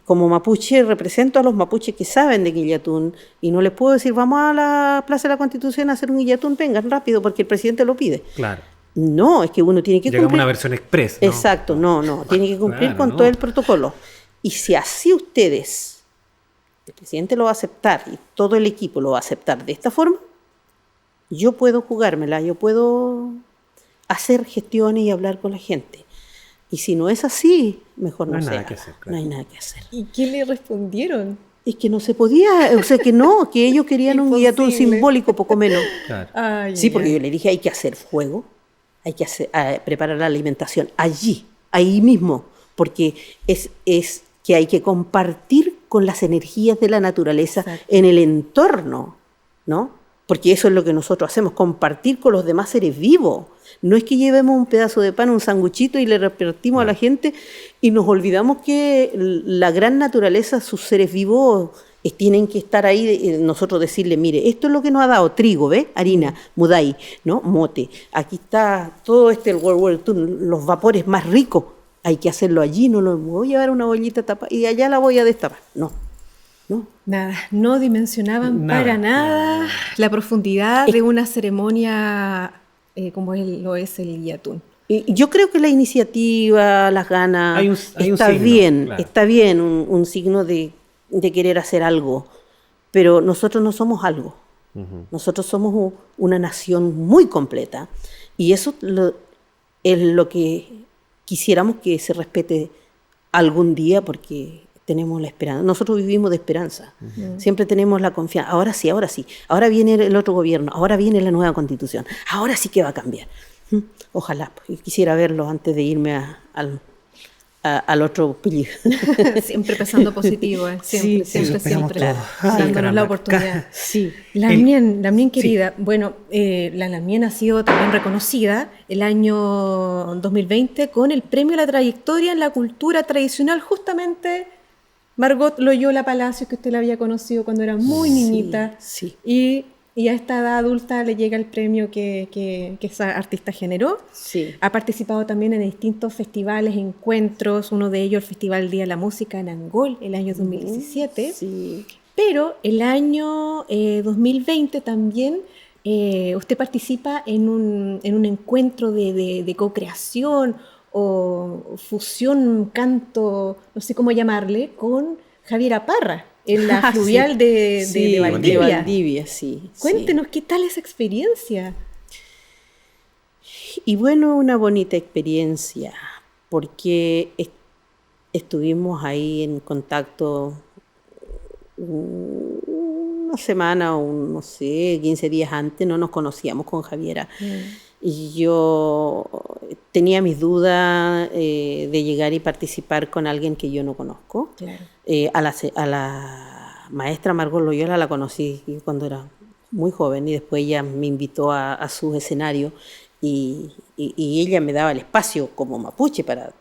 como mapuche represento a los mapuches que saben de Quillatún y no les puedo decir, vamos a la Plaza de la Constitución a hacer un Quillatún, vengan rápido porque el presidente lo pide. Claro. No, es que uno tiene que Llegamos a cumplir. una versión express, ¿no? Exacto, no, tiene que cumplir Claro, con no. todo el protocolo. Y si así ustedes, el presidente lo va a aceptar y todo el equipo lo va a aceptar de esta forma, yo puedo jugármela, yo puedo hacer gestiones y hablar con la gente. Y si no es así, mejor no, No hay se nada haga. que hacer, claro. No hay nada que hacer. ¿Y qué le respondieron? Es que no se podía, o sea que no, que ellos querían un guillatún Imposible. simbólico, poco menos. Claro. Ay, Sí, ay, porque ay. yo le dije, hay que hacer fuego, hay que preparar la alimentación allí, ahí mismo, porque es que hay que compartir con las energías de la naturaleza Exacto. en el entorno, ¿no? Porque eso es lo que nosotros hacemos, compartir con los demás seres vivos. No es que llevemos un pedazo de pan, un sanguchito y le repartimos a la gente y nos olvidamos que la gran naturaleza, sus seres vivos, tienen que estar ahí, nosotros decirle, mire, esto es lo que nos ha dado trigo, ¿ves? Harina, mudai, ¿no? Mote. Aquí está todo el World War II, los vapores más ricos. Hay que hacerlo allí, no lo voy a llevar una bollita tapada y allá la voy a destapar. No. Nada, no dimensionaban Nada, para nada nada. la profundidad de una ceremonia como lo es el Guillatún. Y yo creo que la iniciativa, las ganas, Hay un está signo, bien, claro. está bien un signo de querer hacer algo, pero nosotros no somos algo. Nosotros somos una nación muy completa y eso es lo que quisiéramos que se respete algún día porque tenemos la esperanza. Nosotros vivimos de esperanza. Siempre tenemos la confianza. Ahora sí. Ahora viene el otro gobierno. Ahora viene la nueva constitución. Ahora sí que va a cambiar. Ojalá. Pues, quisiera verlo antes de irme al otro pillo. Siempre pensando positivo, Sí, siempre, esperamos siempre, todos. dándonos Caramba. la oportunidad. Sí. Lamien querida, bueno, la Lamien ha sido también reconocida el año 2020 con el Premio a la Trayectoria en la Cultura Tradicional, justamente Margot Loyola Palacios, que usted la había conocido cuando era muy niñita, sí. y a esta edad adulta le llega el premio que esa artista generó. Sí. Ha participado también en distintos festivales, encuentros, uno de ellos el Festival Día de la Música en Angol, el año 2017. Sí. Pero el año 2020 también usted participa en un encuentro de co-creación o fusión, canto, no sé cómo llamarle, con Javiera Parra, en la fluvial de Valdivia. De Valdivia, sí. Cuéntenos, ¿qué tal esa experiencia? Y bueno, una bonita experiencia, porque estuvimos ahí en contacto una semana o no sé, 15 días antes, no nos conocíamos con Javiera. Y yo tenía mis dudas de llegar y participar con alguien que yo no conozco. Claro. A la maestra Margot Loyola la conocí cuando era muy joven y después ella me invitó a su escenario y ella me daba el espacio como mapuche para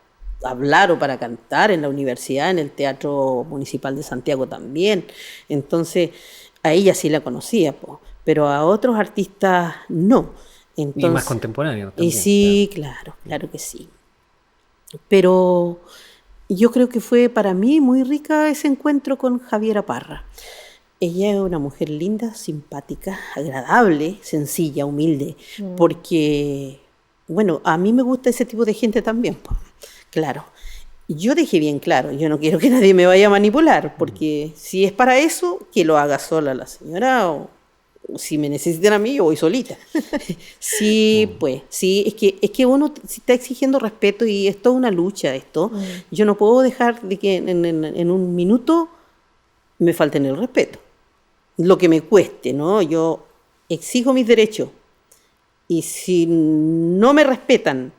hablar o para cantar en la universidad, en el Teatro Municipal de Santiago también. Entonces, a ella sí la conocía, pero a otros artistas no. Entonces, Y más contemporáneo también. Y sí, claro que sí. Pero yo creo que fue para mí muy rica ese encuentro con Javiera Parra. Ella es una mujer linda, simpática, agradable, sencilla, humilde, porque, bueno, a mí me gusta ese tipo de gente también, claro. Yo dejé bien claro, yo no quiero que nadie me vaya a manipular, porque si es para eso, que lo haga sola la señora o si me necesitan a mí, yo voy solita. Sí, pues, sí, es que uno está exigiendo respeto y es toda una lucha esto. Yo no puedo dejar de que en un minuto me falten el respeto. Lo que me cueste, ¿no? Yo exijo mis derechos y si no me respetan,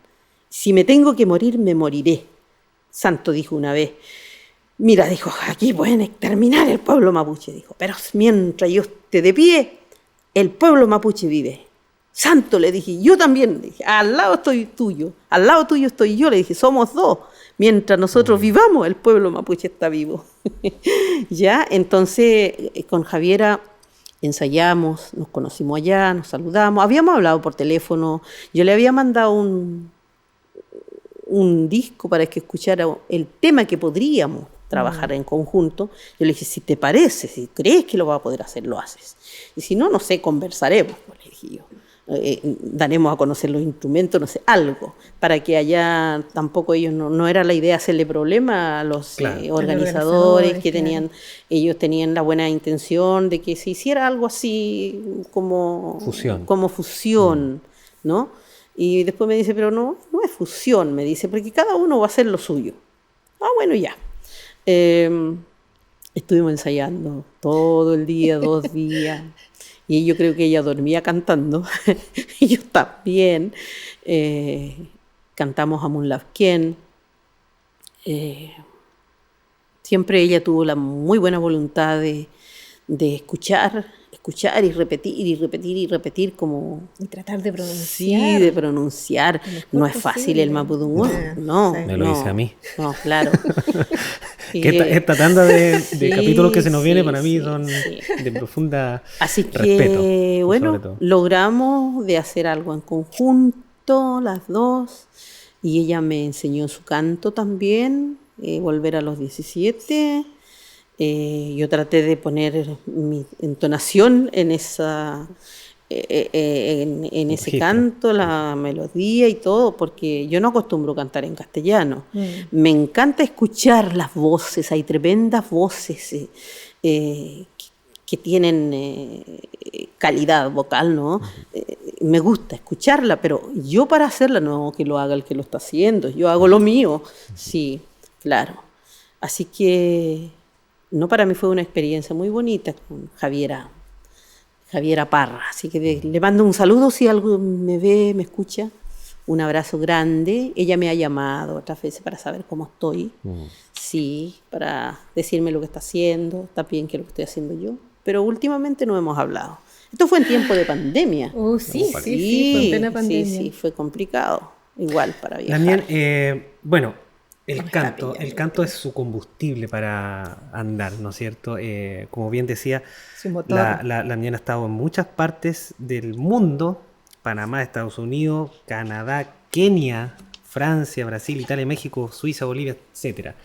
si me tengo que morir, me moriré. Santo dijo una vez. Mira, dijo, aquí pueden exterminar el pueblo mapuche, dijo, pero mientras yo esté de pie, el pueblo mapuche vive. Santo, le dije, yo también, le dije, al lado tuyo estoy yo, le dije, somos dos. Mientras nosotros vivamos, el pueblo mapuche está vivo. Ya, entonces con Javiera ensayamos, nos conocimos allá, nos saludamos, habíamos hablado por teléfono, yo le había mandado un disco para que escuchara el tema que podríamos trabajar en conjunto. Yo le dije, si te parece, si crees que lo vas a poder hacer, lo haces. Y si no, no sé, conversaremos, pues, le dije yo. Daremos a conocer los instrumentos, no sé, algo, para que allá tampoco ellos, no era la idea hacerle problema a los organizadores que tenían, ellos tenían la buena intención de que se hiciera algo así como fusión, ¿no? Y después me dice, pero no es fusión, me dice, porque cada uno va a hacer lo suyo. Ah, bueno, ya. Estuvimos ensayando todo el día, 2 días. Y yo creo que ella dormía cantando, y yo también. Cantamos a Mun Lafken. Siempre ella tuvo la muy buena voluntad de escuchar y repetir como... Y tratar de pronunciar. Sí, de pronunciar. No es fácil el mapudungún, no. Me lo dice a mí. No, claro. Que esta tanda de capítulos que se nos viene para mí son de profunda Así que, respeto, bueno, logramos de hacer algo en conjunto, las dos, y ella me enseñó su canto también, Volver a los 17. Yo traté de poner mi entonación en esa... en ese canto, la melodía y todo, porque yo no acostumbro cantar en castellano. Me encanta escuchar las voces, hay tremendas voces que tienen calidad vocal, ¿no? Me gusta escucharla, pero yo para hacerla no que lo haga el que lo está haciendo, yo hago lo mío, sí, claro. Así que, no, para mí fue una experiencia muy bonita con Javiera Parra, así que le mando un saludo si algo me ve, me escucha, un abrazo grande. Ella me ha llamado otras veces para saber cómo estoy, sí, para decirme lo que está haciendo, también qué es lo que estoy haciendo yo, pero últimamente no hemos hablado. Esto fue en tiempo de pandemia. Sí, fue en plena pandemia. Sí, fue complicado, igual para viajar. También, bueno, el canto es su combustible para andar, ¿no es cierto? Como bien decía, la niña ha estado en muchas partes del mundo, Panamá, Estados Unidos, Canadá, Kenia, Francia, Brasil, Italia, México, Suiza, Bolivia, etcétera,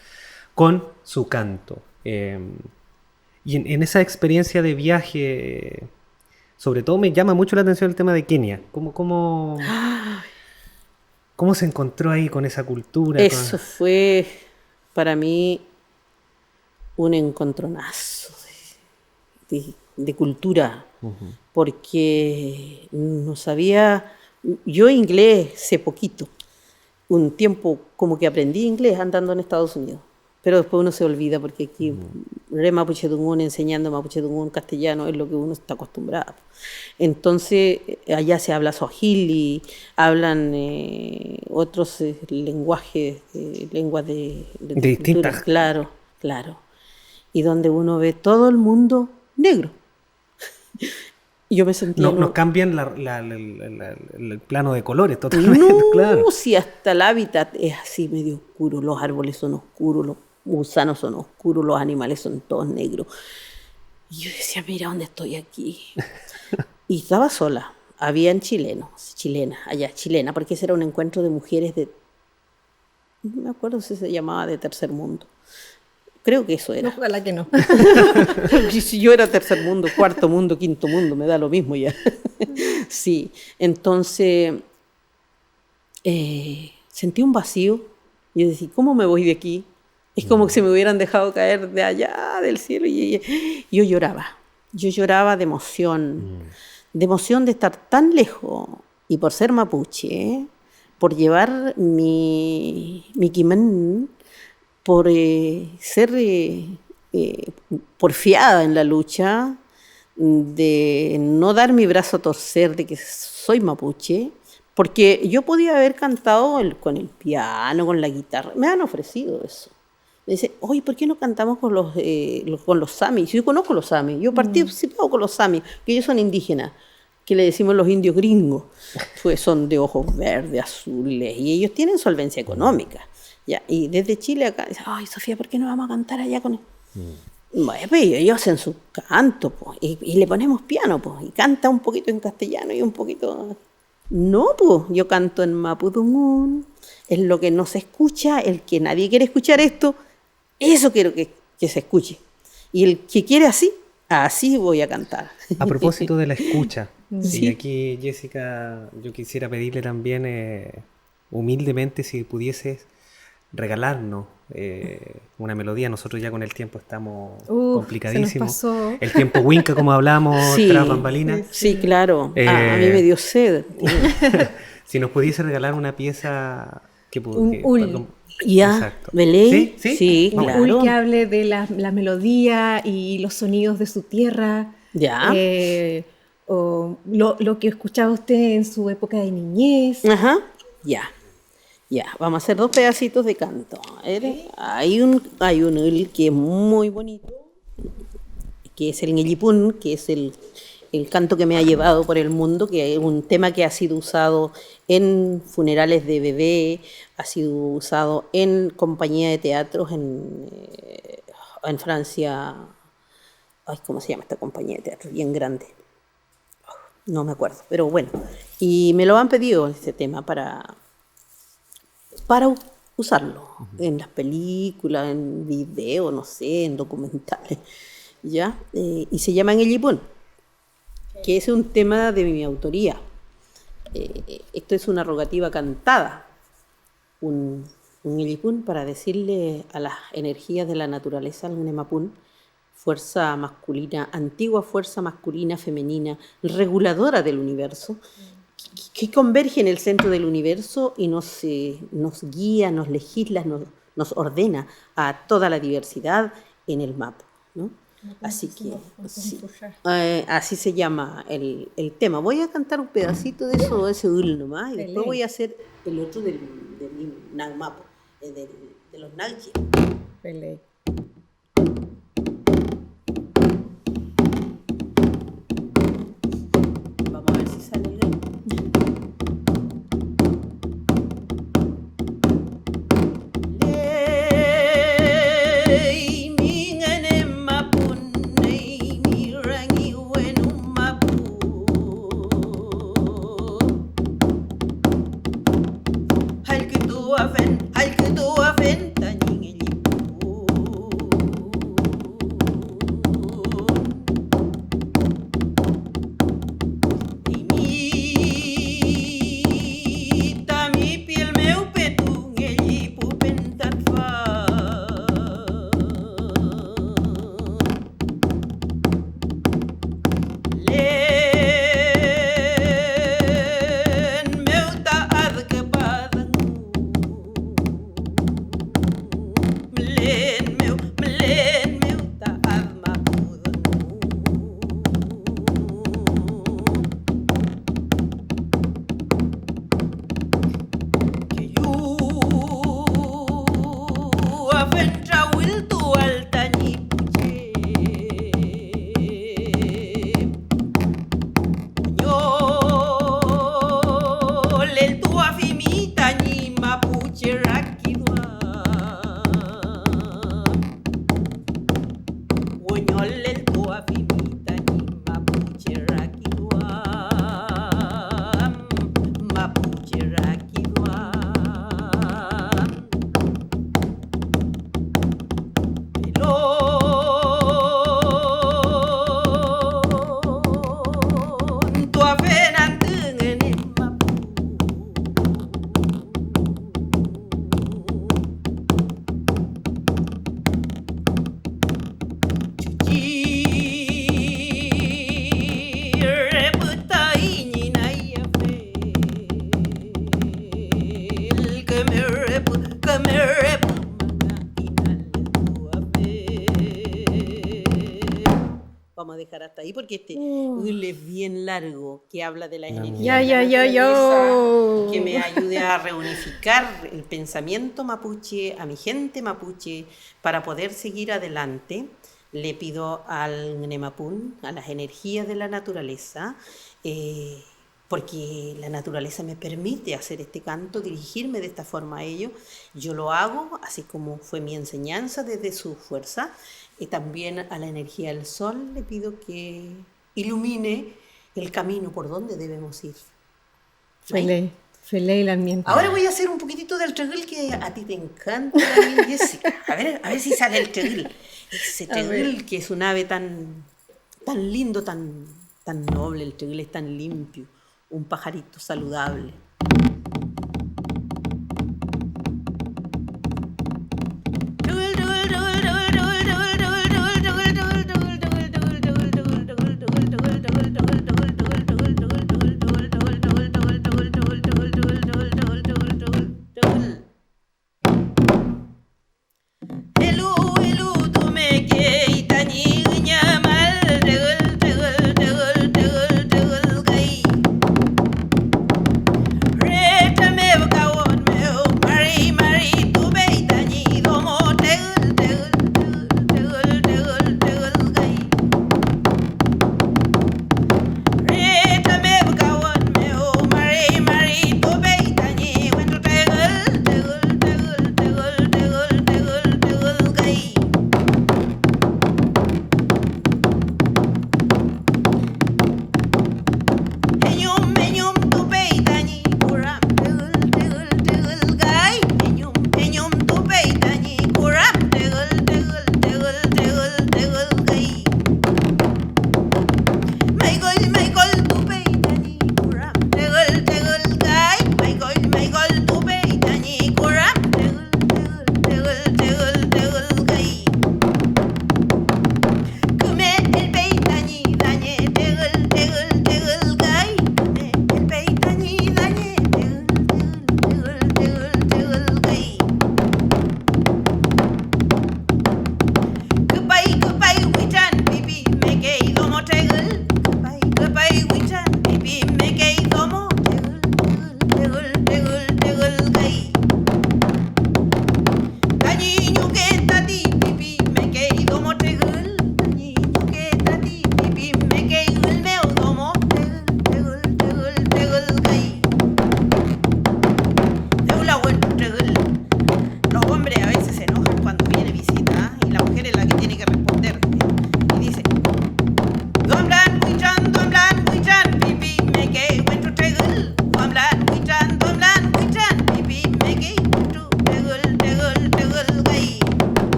con su canto. Y en esa experiencia de viaje, sobre todo me llama mucho la atención el tema de Kenia. ¿Cómo se encontró ahí con esa cultura? Eso fue para mí un encontronazo de cultura, porque no sabía, yo inglés sé poquito, un tiempo como que aprendí inglés andando en Estados Unidos, pero después uno se olvida porque aquí re Mapuche-Tungún enseñando Mapuche-Tungún castellano es lo que uno está acostumbrado. Entonces allá se habla Swahili, hablan otros lenguajes, lenguas de distintas. Claro. Y donde uno ve todo el mundo negro. Yo me sentía... Nos cambian el plano de colores totalmente, no, claro. Si hasta el hábitat es así medio oscuro, los árboles son oscuros, los gusanos son oscuros, los animales son todos negros. Y yo decía, mira dónde estoy aquí. Y estaba sola. Habían chilenas, porque ese era un encuentro de mujeres no me acuerdo si se llamaba de tercer mundo. Creo que eso era. Ojalá que no. Si yo era tercer mundo, cuarto mundo, quinto mundo, me da lo mismo ya. Sí, entonces sentí un vacío. Yo decía, ¿cómo me voy de aquí? Es como que se me hubieran dejado caer de allá, del cielo. Y yo lloraba de emoción. De emoción de estar tan lejos. Y por ser mapuche, por llevar mi quimán, por ser porfiada en la lucha, de no dar mi brazo a torcer de que soy mapuche, porque yo podía haber cantado con el piano, con la guitarra, me han ofrecido eso. me dice, oye, ¿por qué no cantamos con los samis? Yo conozco los samis, yo participado con los samis, que ellos son indígenas, que le decimos los indios gringos, pues son de ojos verdes, azules, y ellos tienen solvencia económica. Ya, y desde Chile acá, dice, ay, Sofía, ¿por qué no vamos a cantar allá con él? Bueno, pues ellos hacen su canto, pues, y le ponemos piano, pues, y canta un poquito en castellano y un poquito... No, pues, yo canto en mapudungún, es lo que no se escucha, el que nadie quiere escuchar esto, eso quiero que se escuche. Y el que quiere así, así voy a cantar. A propósito de la escucha, Sí. y aquí, Jessica, yo quisiera pedirle también humildemente si pudieses regalarnos una melodía. Nosotros ya con el tiempo estamos complicadísimos. Se nos pasó. El tiempo Winca, como hablamos, Sí. tras bambalinas. Sí, claro. A mí me dio sed. Si nos pudiese regalar una pieza que Un ul. Ya, Exacto. ¿Belén? ¿Sí? Sí, Un claro. ul que hable de la melodía y los sonidos de su tierra. Ya. O lo que escuchaba usted en su época de niñez. Ajá. Ya. Ya. Vamos a hacer 2 pedacitos de canto. A ver, hay un ul que es muy bonito, que es el Ñellipún, que es el canto que me ha llevado por el mundo, que es un tema que ha sido usado en funerales de bebé, ha sido usado en compañía de teatros en Francia. Ay, ¿cómo se llama esta compañía de teatro? Bien grande. No me acuerdo, pero bueno. Y me lo han pedido este tema para usarlo en las películas, en videos, no sé, en documentales. ¿Ya? Y se llama Ñellipún, que es un tema de mi autoría. Esto es una rogativa cantada, un Ñellipún para decirle a las energías de la naturaleza, al Nemapún, fuerza masculina, antigua fuerza masculina, femenina, reguladora del universo, que converge en el centro del universo y nos guía, nos legisla, nos ordena a toda la diversidad en el mapa, ¿no? Así que sí, así se llama el tema. Voy a cantar un pedacito de eso, de ese ul nomás, y después voy a hacer el otro de mi nagmapo, de los nalchi. Belén. Vamos a ver si sale el ritmo. Al que tú afen, hasta ahí porque este es bien largo, que habla de la Ya, energía ya, de la ya, naturaleza, ya. que me ayude a reunificar el pensamiento mapuche, a mi gente mapuche, para poder seguir adelante. Le pido al Ngemapún, a las energías de la naturaleza, porque la naturaleza me permite hacer este canto, dirigirme de esta forma a ello. Yo lo hago, así como fue mi enseñanza desde su fuerza. Y también a la energía del sol le pido que ilumine el camino por donde debemos ir. Feliz, feliz la miente. Ahora voy a hacer un poquitito del treguil que a ti te encanta, David, Jessica. A ver si sale el treguil. Ese treguil que es un ave tan lindo, tan noble. El treguil es tan limpio. Un pajarito saludable.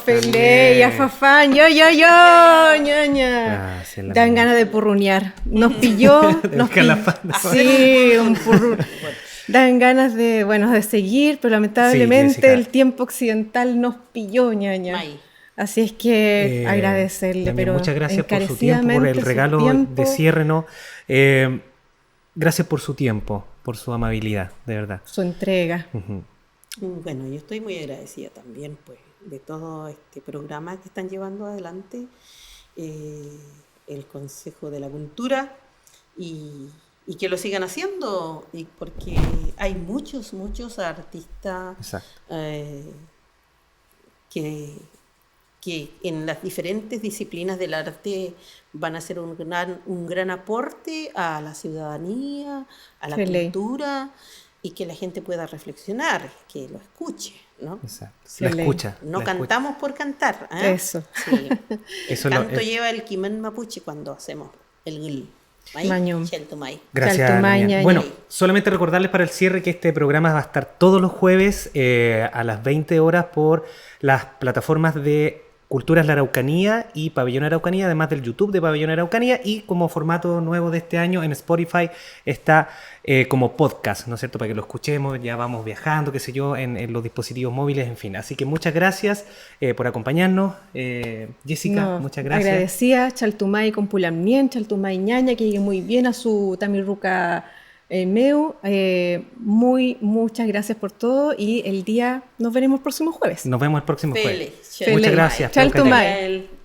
Feleya, Fafán, yo, ñaña. Gracias, la Dan mía. ganas de purruñar. Nos pilló. Nos escalafando. Sí, un Dan ganas de, bueno, de seguir, pero lamentablemente Jessica. el tiempo occidental nos pilló, ñaña. May. Así es que agradecerle, también pero muchas gracias por su tiempo, por encarecidamente el su regalo tiempo. de cierre, ¿no? Gracias por su tiempo, por su amabilidad, de verdad. Su entrega. Ujú. Bueno, yo estoy muy agradecida también, pues, de todo este programa que están llevando adelante el Consejo de la Cultura y que lo sigan haciendo, y porque hay muchos artistas Exacto. que en las diferentes disciplinas del arte van a hacer un gran aporte a la ciudadanía, a la Feliz. cultura, y que la gente pueda reflexionar, que lo escuche, ¿no? Exacto. Sí, La le- escucha. No la cantamos por cantar. ¿eh? Eso. Sí. Eso El lo- canto es- lleva el quimen mapuche cuando hacemos el gil. Mañum. Cheltumay. Gracias, Chaltumay, Damián. ñaña. Bueno, solamente recordarles para el cierre que este programa va a estar todos los jueves a las 20 horas por las plataformas de Culturas La Araucanía y Pabellón Araucanía, además del YouTube de Pabellón Araucanía, y como formato nuevo de este año en Spotify está como podcast, ¿no es cierto? Para que lo escuchemos, ya vamos viajando, qué sé yo, en los dispositivos móviles, en fin. Así que muchas gracias por acompañarnos. Jessica, No, muchas gracias. Agradecida, Chaltumay con Pulamnien, Chaltumay ñaña, que llegue muy bien a su Tamirruca Meu, muchas gracias por todo y nos veremos el próximo jueves. Nos vemos el próximo jueves. Feliz. Muchas gracias. Chaltumay.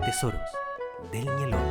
Tesoros del Ñelol.